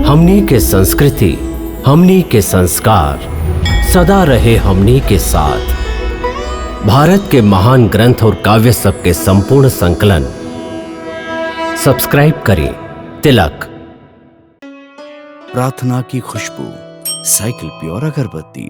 हमनी के संस्कृति, हमनी के संस्कार सदा रहे हमनी के साथ। भारत के महान ग्रंथ और काव्य सब के संपूर्ण संकलन सब्सक्राइब करें तिलक। प्रार्थना की खुशबू, साइकिल प्योर अगरबत्ती।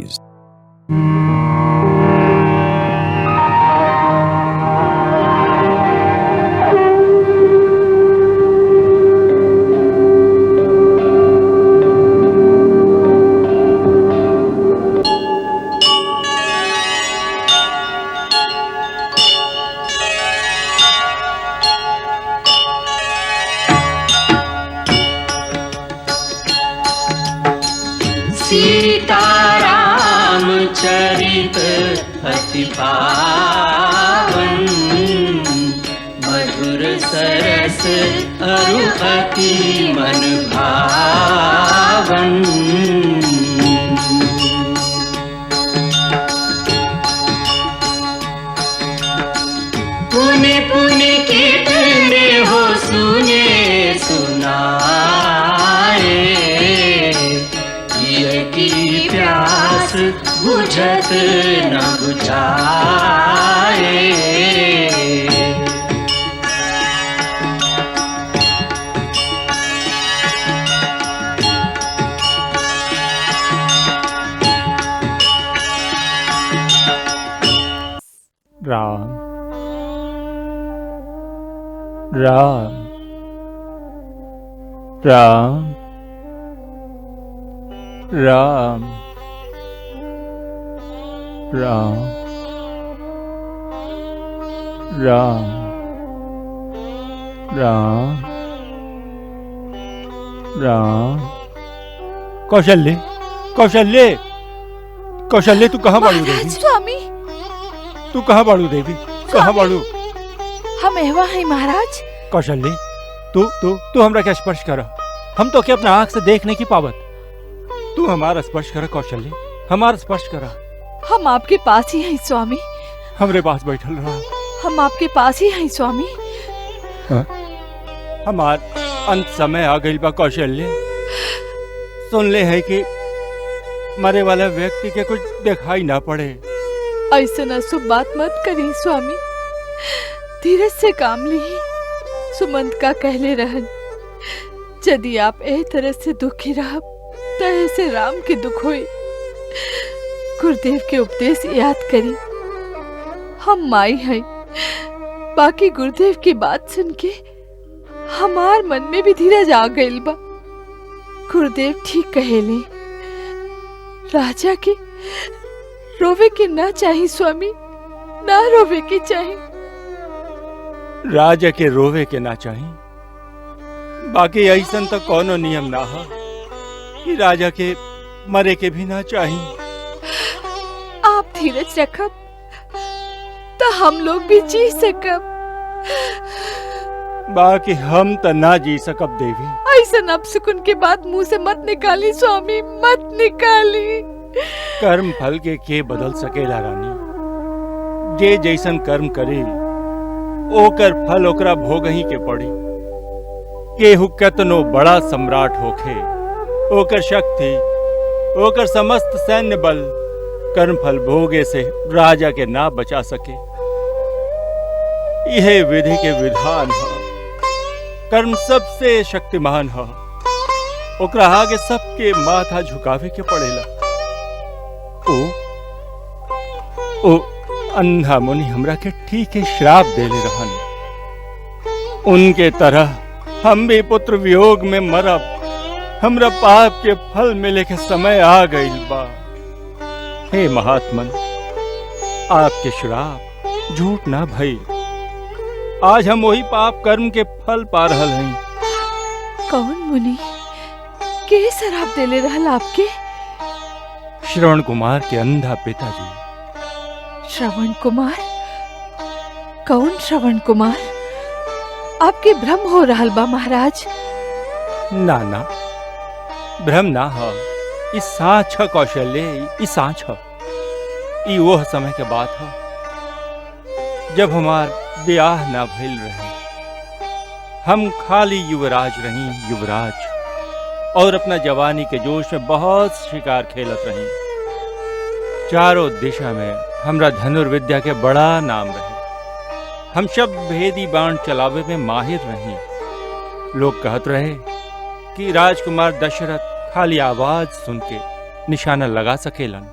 सीताराम चरित अति पावन, मधुर सरस अरु अति मन भावन। पुण्य पुण्य कितने हो सुने सुनाए, की प्यास बुझत न बुझाए। राम राम राम राम राम राम राम राम। कौशल्य कौशल्य कौशल्य, तू कहाँ बाड़ू देवी? स्वामी, तू कहाँ बाड़ू देवी? कहाँ बाड़ू? हम एवा है महाराज। कौशल्य, तू हमरा क्या स्पर्श कर? हम तो क्या अपना आँख से देख नहीं की पावत। तू हमारा स्पर्श कर कौशल्य, हमारा स्पर्श करा। हम आपके पास ही हैं स्वामी। हमरे पास बैठल रहा। हम आपके पास ही हैं स्वामी। हमार अंत समय आ गई बा कौशल्य। सुन ले है कि मरे वाला व्यक्ति के कुछ दिखाई ना पड़े। ऐसे न शुभ बात मत करी स्वामी, धीरज से काम ली। सुमंत का कहले रहन, यदि आप ए तरह से दुखी रह तो ऐसे राम के दुख होई। गुरुदेव के उपदेश याद करी। हम माई हैं, बाकी गुरुदेव की बात सुन के हमार मन में भी धीरज आ गइल बा। गुरुदेव ठीक कहेले, राजा के रोवे के ना चाहिए स्वामी, ना रोवे के चाहिए। राजा के रोवे के ना चाहिए, बाकी ऐसा तो कोनो नियम ना है कि राजा के मरे के भी ना चाहिए। आप धीरज रखब तो हम लोग भी जी सकब। बाकी हम तो ना जी सकब देवी। ऐसा अपशकुन के बाद मुंह से मत निकाली स्वामी, मत निकाली। कर्म फल के बदल सकेला रानी। जे जैसन कर्म करे ओकर फल ओकरा भोग ही के पड़ी। केहू कतनो बड़ा सम्राट होखे, ओकर शक्ति, ओकर समस्त सैन्य बल कर्म फल भोगे से राजा के ना बचा सके। यह विधि के विधान है। कर्म सबसे शक्तिमान है, ओकरा आगे सबके माथा झुकावे के पड़ेला। ओ अंधा मुनि हमरा के ठीक है श्राप देले रहन। उनके तरह हम भी पुत्र वियोग में मरब। हमरा पाप के फल मिले के समय आ गइल बा। हे महात्मन, आपके श्राप झूठ ना भई। आज हम वही पाप कर्म के फल पा रहल हैं। कौन मुनि के शराब देले रहल आपके? श्रवण कुमार के अंधा पिताजी। श्रवण कुमार? कौन श्रवण कुमार? आपके भ्रम हो रहल बा महाराज। ना ना, भ्रम ना हो। इस साँच है कौशल्य, इस साँच है। ई वो समय के बात है जब हमार ब्याह ना भइल रहे। हम खाली युवराज रही, युवराज। और अपना जवानी के जोश में बहुत शिकार खेलत रही। चारों दिशा में हमरा धनुर्विद्या के बड़ा नाम रहे। हम सब भेदी बाण चलावे में माहिर रही। लोग कहत रहे कि राजकुमार दशरथ खाली आवाज सुन के निशाना लगा सकेलन।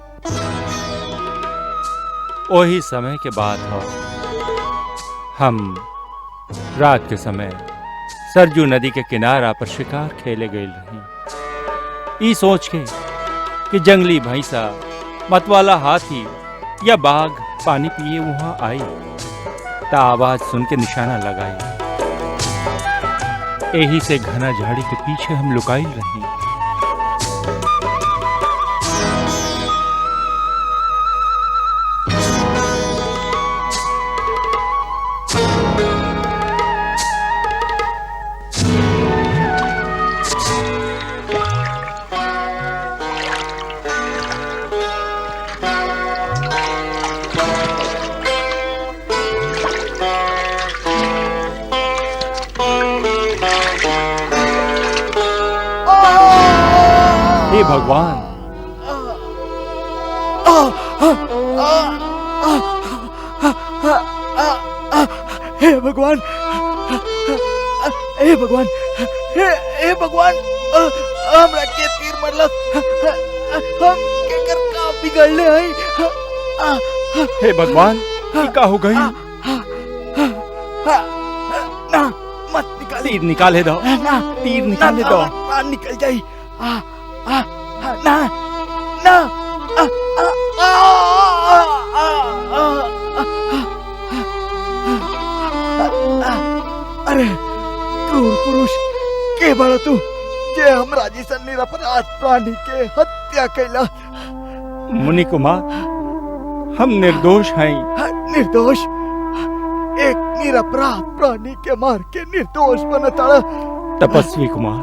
वही समय के बात हो, हम रात के समय सरजू नदी के किनारा पर शिकार खेले गए रही। ई सोच के कि जंगली भैंसा, मतवाला हाथी या बाघ पानी पिए वहां आई, ता आवाज सुन के निशाना लगाई। यही से घना झाड़ी के पीछे हम लुकाई रही। हे भगवान, हे भगवान, हे भगवान, हे भगवान, हमरा के तीर मरलस। हम केकर का बिगड़ले हई। हे भगवान, ई का हो गई? ना मत निकाली। तीर निकाले दो, तीर निकाले दो। प्राण निकल जाई। ना ना अरे क्रूर पुरुष, के बड़ा तू जे हमरा जैसन निरपराध प्राणी के हत्या कैला। मुनि कुमार, हम निर्दोष हैं। निर्दोष? एक निरपराध प्राणी के मार के निर्दोष बनता। तपस्वी कुमार,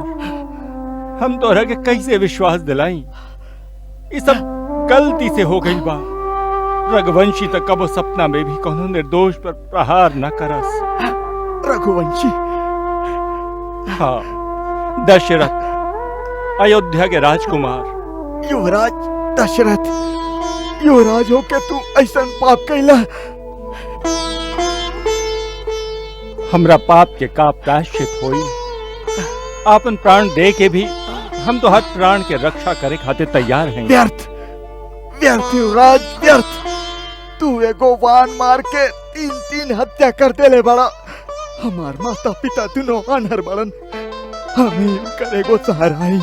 हम तोहरा के कैसे विश्वास दिलाई? ये सब गलती से हो गई बा। रघुवंशी तक कबो सपना में भी कोनो निर्दोष पर प्रहार न करस। रघुवंशी? हाँ, दशरथ, अयोध्या के राजकुमार। युवराज दशरथ, युवराज होके तू ऐसा पाप कैला। हमरा पाप के का प्रायश्चित होई। आपन प्राण दे के भी हम तो हर प्राण के रक्षा करे खातिर तैयार हैं। व्यर्थ, व्यर्थ युवराज, व्यर्थ। तू एगो वान मार के 3-3 हत्या कर देले बड़ा। हमार माता पिता दोनों अनहर बड़न। हमें उनकर एगो सहारा है।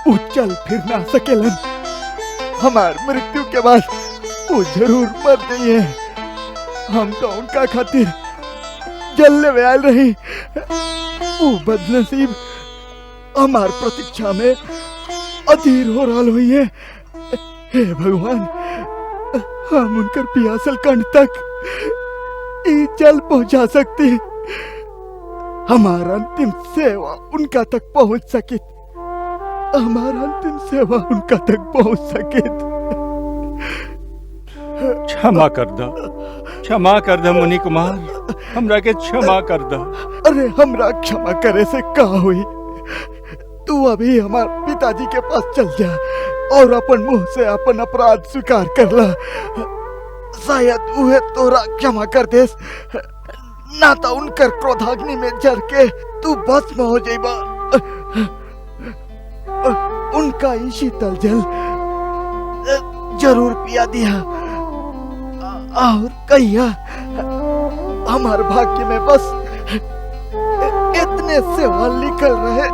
वो चल फिर ना सकेलन। हमार मृत्यु के बाद वो जरूर मर गई है। हम तो उनका खातिर जलने में आयल रही। वो बदनसीब हमार प्रतीक्षा में अधीर हो रहा हुई है। हे भगवान, हम उनकर पियासल कंठ तक ई जल पहुंचा सकती। हमारा अंतिम सेवा उनका तक पहुंच सके। हमारा अंतिम सेवा उनका तक पहुंच सके। क्षमा कर दो, क्षमा कर दो मुनि कुमार, हमरा के क्षमा कर दो। अरे हमरा क्षमा करे से का हुई? तू अभी हमार पिताजी के पास चल जा और अपन मुंह से अपन अपराध स्वीकार कर ला। शायद उहे तोरा क्षमा कर देस, ना तो उनकर क्रोधाग्नि में जर के तू भस्म हो जाइबा। उनका ही शीतल जल जरूर पिया दिया। और कहिया हमार भाग्य में बस इतने सवाल लिखल रहे।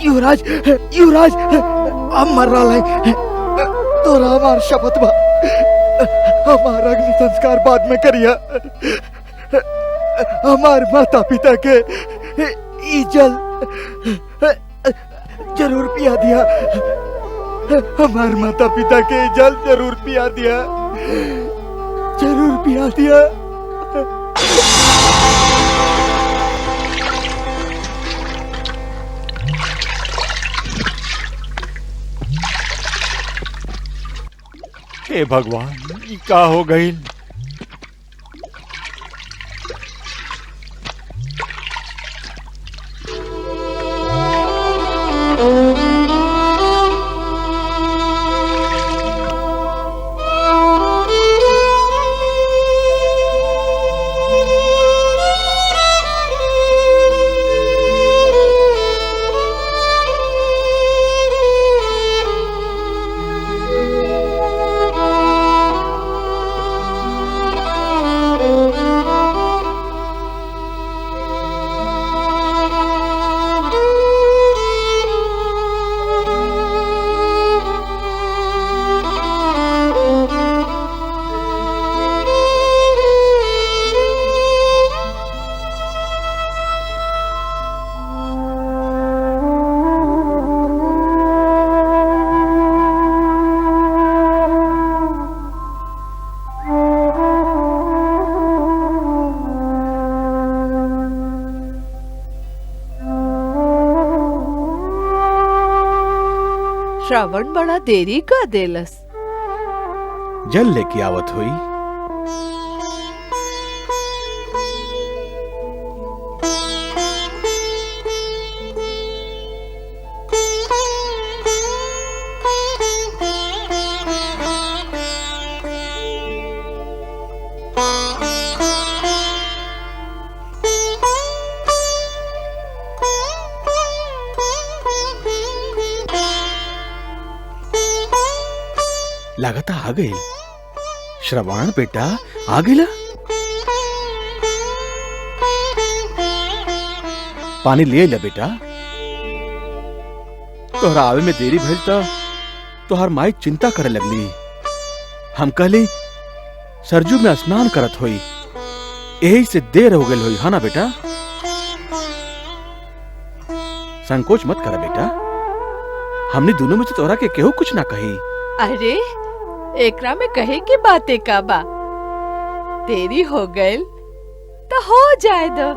युवराज, युवराज, हम मर रहा है। तोरा हमार शपथ बा, हमारा अग्नि संस्कार बाद में करिया। हमार माता पिता के ई जल जरूर पिया दिया। हमार माता पिता के जल जरूर पिया दिया, जरूर पिया दिया। हे भगवान, ई का हो गई? श्रावण बड़ा देरी कर देलस। जल लेके आवत हुई। लागता आ गई। श्रवण बेटा आ गईला। पानी ले ले बेटा। तोहरा आवे में देरी भइल त तोहर माई चिंता करे लगली। हम कहली सरजू में स्नान करत होई, यही से देर हो गई होई, है ना बेटा? संकोच मत कर बेटा, हमने दोनों में से तोहरा के केहू कुछ ना कही। अरे एकरा में कहे की बातें का बा, देरी हो गई तो हो जाए दो।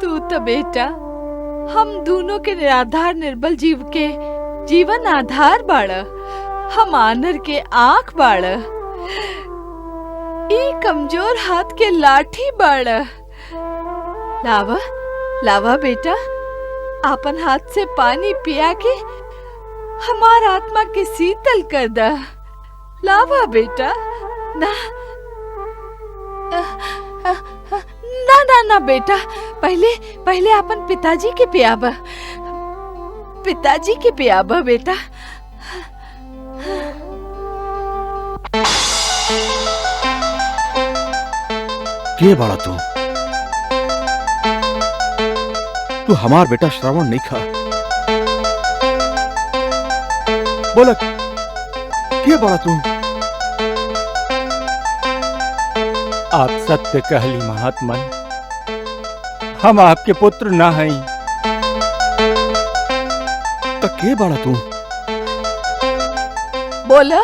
तू तो बेटा हम दोनों के निराधार निर्बल जीव के जीवन आधार बाड़, हम आनर के आंख बाड़, ई कमजोर हाथ के लाठी बाड़। लावा लावा बेटा, अपन हाथ से पानी पिया के हमार आत्मा के शीतल कर दा। लावा बेटा। ना ना ना ना बेटा, पहले पहले अपन पिताजी के पियाबा, पिताजी के पियाबा बेटा। के बाड़ा तू हमार बेटा श्रावण नहीं खा। बोला के बाड़ा तू? आप सत्य कहली महात्मन, हम आपके पुत्र ना हई। तो के बाड़ा तू? बोला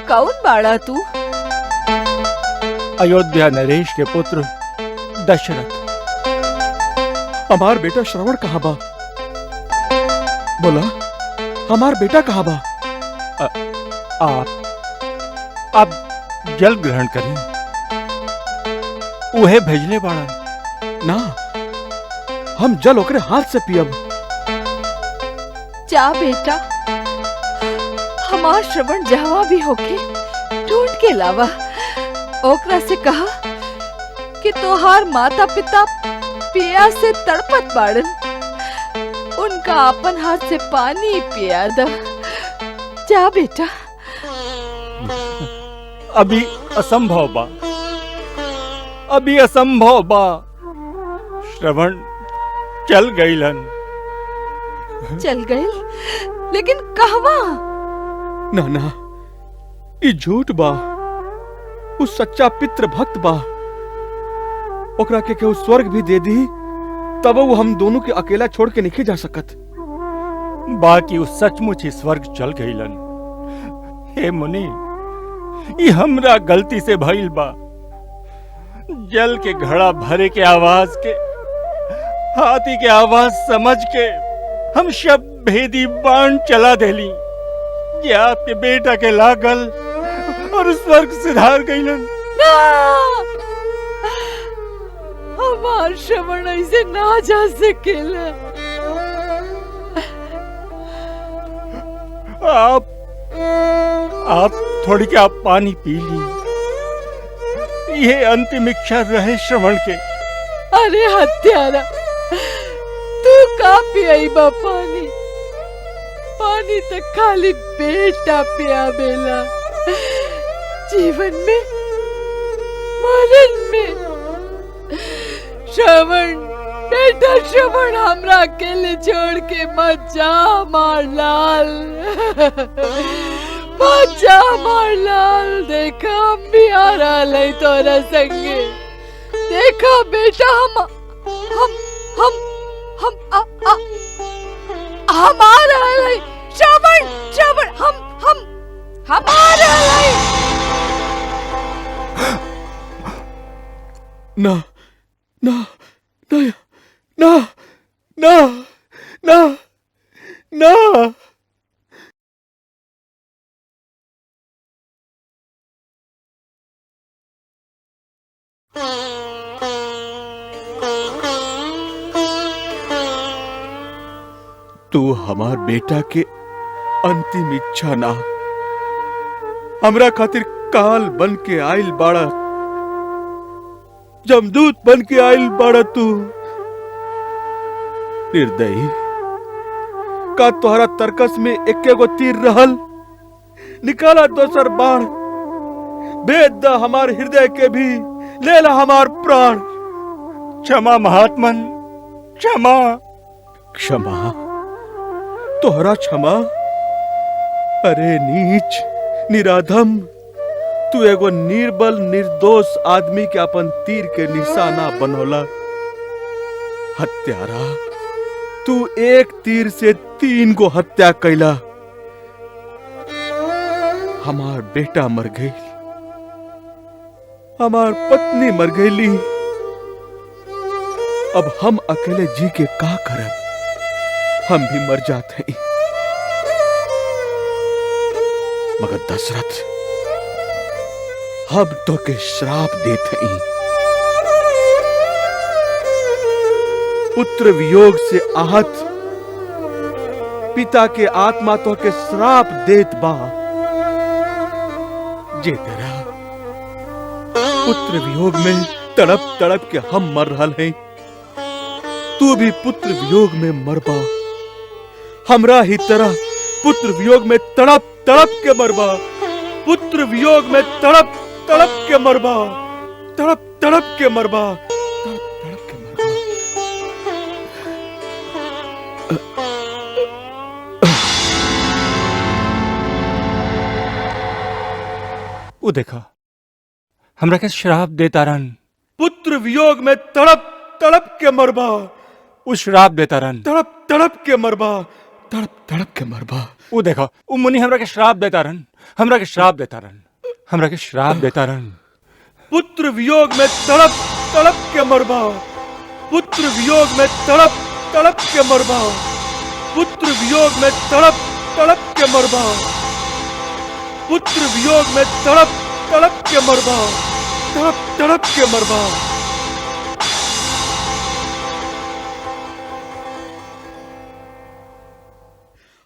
कौन बाड़ा तू? अयोध्या नरेश के पुत्र दशरथ। हमार बेटा श्रवण कहाँ बा? बोला हमार बेटा कहाँ बा? आप जल ग्रहण करें, उहे भेजले बाड़ा। ना, हम जल ओकरे हाथ से पियब। जा बेटा, हमार श्रवण जहाँ भी होके ढूंढ के लावा। ओकरा से कहा कि तोहार माता पिता पिया से तड़पत बाड़न, उनका अपन हाथ से पानी पिया दा। जा बेटा। अभी असंभव बा, अभी असंभव बा। श्रवण चल गईलन। चल गए, लेकिन कहवा? ना ना, ई झूठ बा। उस सच्चा पितृ भक्त बा। ओकरा के केहू स्वर्ग भी दे दी तब वो हम दोनों के अकेला छोड़ के नहीं जा सकत। बाकी उस सचमुच ही स्वर्ग चल गईलन। हे मुनि, ये हमरा गलती से भइल बा। जल के घड़ा भरे के आवाज के, हाथी के आवाज समझ के हम शब्द भेदी बाण चला देली। ये आपके बेटा के लागल और स्वर्ग सिधार गईलन। हमार श्रवण ऐसे ना जा सकेला। आप थोड़ी क्या पानी पी ली, ये अंतिम इच्छा रहे श्रवण के। अरे हत्यारा, तू का पियाई बा पानी? पानी तो खाली बेटा पिया बेला। जीवन में मरण में। श्रवण बेटा, श्रवण हमरा अकेले छोड़ के मत जा हमार लाल। मत जा हमार लाल। देखा हम भी आ रहा है तोरा संगे। देखा बेटा, हम आ रहा है। श्रवण श्रवण, हम आ रहा है। ना ना ना ना ना ना ना तू हमार बेटा के अंतिम इच्छा ना, हमरा खातिर काल बन के आइल बाड़ा, जमदूत बन के आइल बाड़ा तू। निर्दयी, का तोहरा तरकस में एके गो तीर रहल, निकाला दोसर बाण, भेद द हमार हृदय के भी, ले ला हमार प्राण। क्षमा महात्मन, क्षमा। क्षमा? तोहरा क्षमा? अरे नीच, निराधम, तू एगो निर्बल निर्दोष आदमी के अपन तीर के निशाना बनौला। हत्यारा, तू एक तीर से 3 गो हत्या कैला। हमार बेटा मर गई, हमार पत्नी मर गईली, अब हम अकेले जी के का करब? हम भी मर जाते हैं। मगर दशरथ, हम तो के श्राप देते हैं। पुत्र वियोग से आहत पिता के आत्मा तो के श्राप देत बा। जे तेरा पुत्र वियोग में तड़प तड़प के हम मर रहल हैं, तू भी पुत्र वियोग में मरबा। हमरा ही तरह पुत्र वियोग में तड़प तड़प के मरबा। पुत्र वियोग में तड़प तड़प के मरबा, तड़प तड़प के मरबा, तड़प तड़प के मरबा। वो देखा, हमरा के श्राप देता रहन। पुत्र वियोग में तड़प तड़प के मरबा। वो श्राप देता रहन। तड़प तड़प के मरबा, तड़प तड़प के मरबा। वो देखा, वो मुनि हमरा के श्राप देता रहन, हमरा के श्राप देता रहन, हमरा के श्राप देता रहन। पुत्र वियोग में तड़प तड़प के मरबा। पुत्र वियोग में तड़प तड़प के मरबा। पुत्र वियोग में तड़प तड़प के मरबा। पुत्र वियोग में तड़प तड़प के मरबा, तड़प तड़प के मरबा।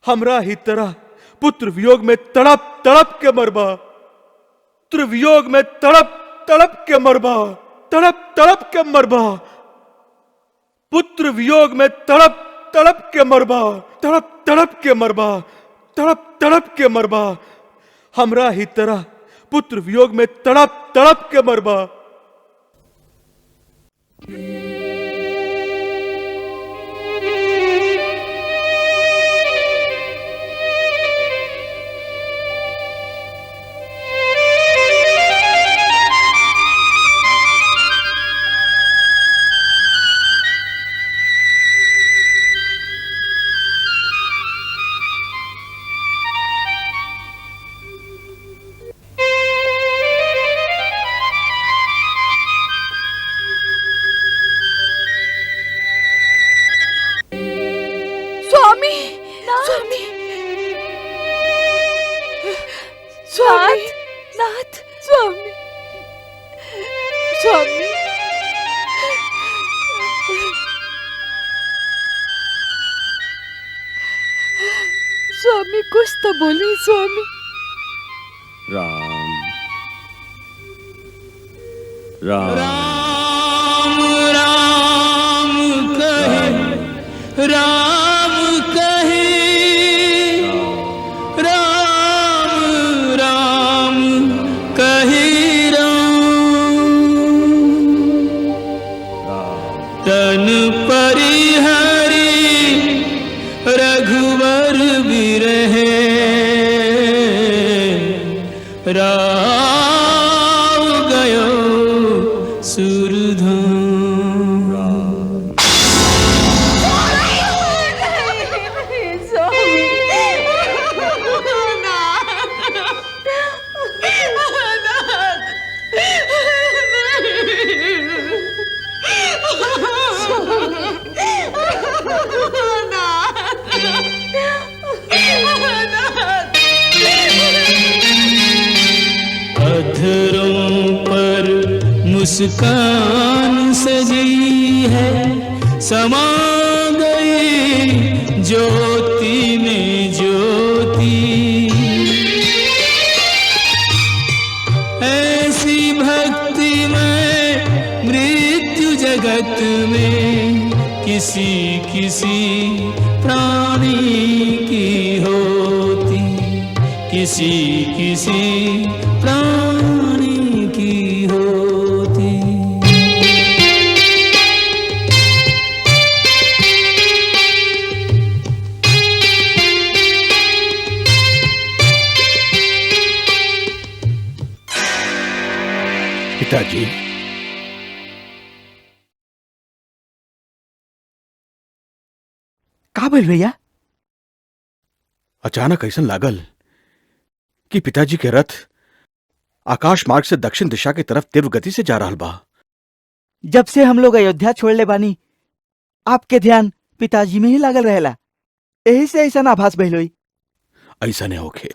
हमरा ही तरह पुत्र वियोग में तड़प तड़प के मरबा। पुत्र वियोग में तड़प तड़प के मरबा, तड़प तड़प के मरबा। पुत्र वियोग में तड़प तड़प के मरबा, तड़प तड़प के मरबा, तड़प तड़प के मरबा। हमरा ही तरह पुत्र वियोग में तड़प तड़प के मरबा। स्वामी कुछ तो बोली स्वामी। राम राम राम राम कहे, राम कहे, राम राम कहे, तन परिहरि रघुवर बिरहे, राव गयो सुरधम। अधरों पर मुस्कान सजी है, समा गई ज्योति किसी किसी प्राणी की होती, किसी किसी प्राणी की होती। पिताजी, का बोल भैया? अचानक ऐसा लागल कि पिताजी के रथ आकाश मार्ग से दक्षिण दिशा की तरफ तीव्र गति से जा रहा बा। जब से हम लोग अयोध्या छोड़ ले बानी, आपके ध्यान पिताजी में ही लागल रहेला, यही से ऐसा आभास भइल होई। ऐसा नहीं होखे।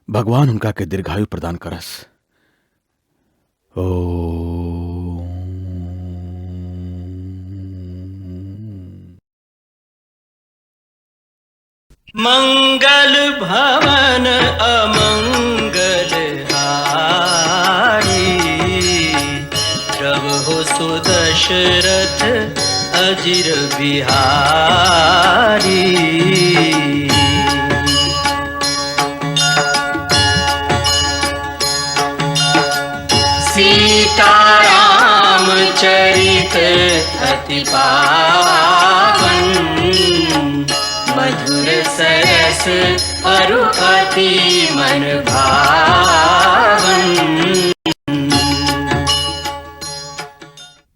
भगवान उनका के दीर्घायु प्रदान करस। मंगल भवन अमंगल हारी, प्रभु सुदशरथ अजिर बिहारी। सीताराम चरित अति पावन, मधुर सरस अरु अति मन भावन।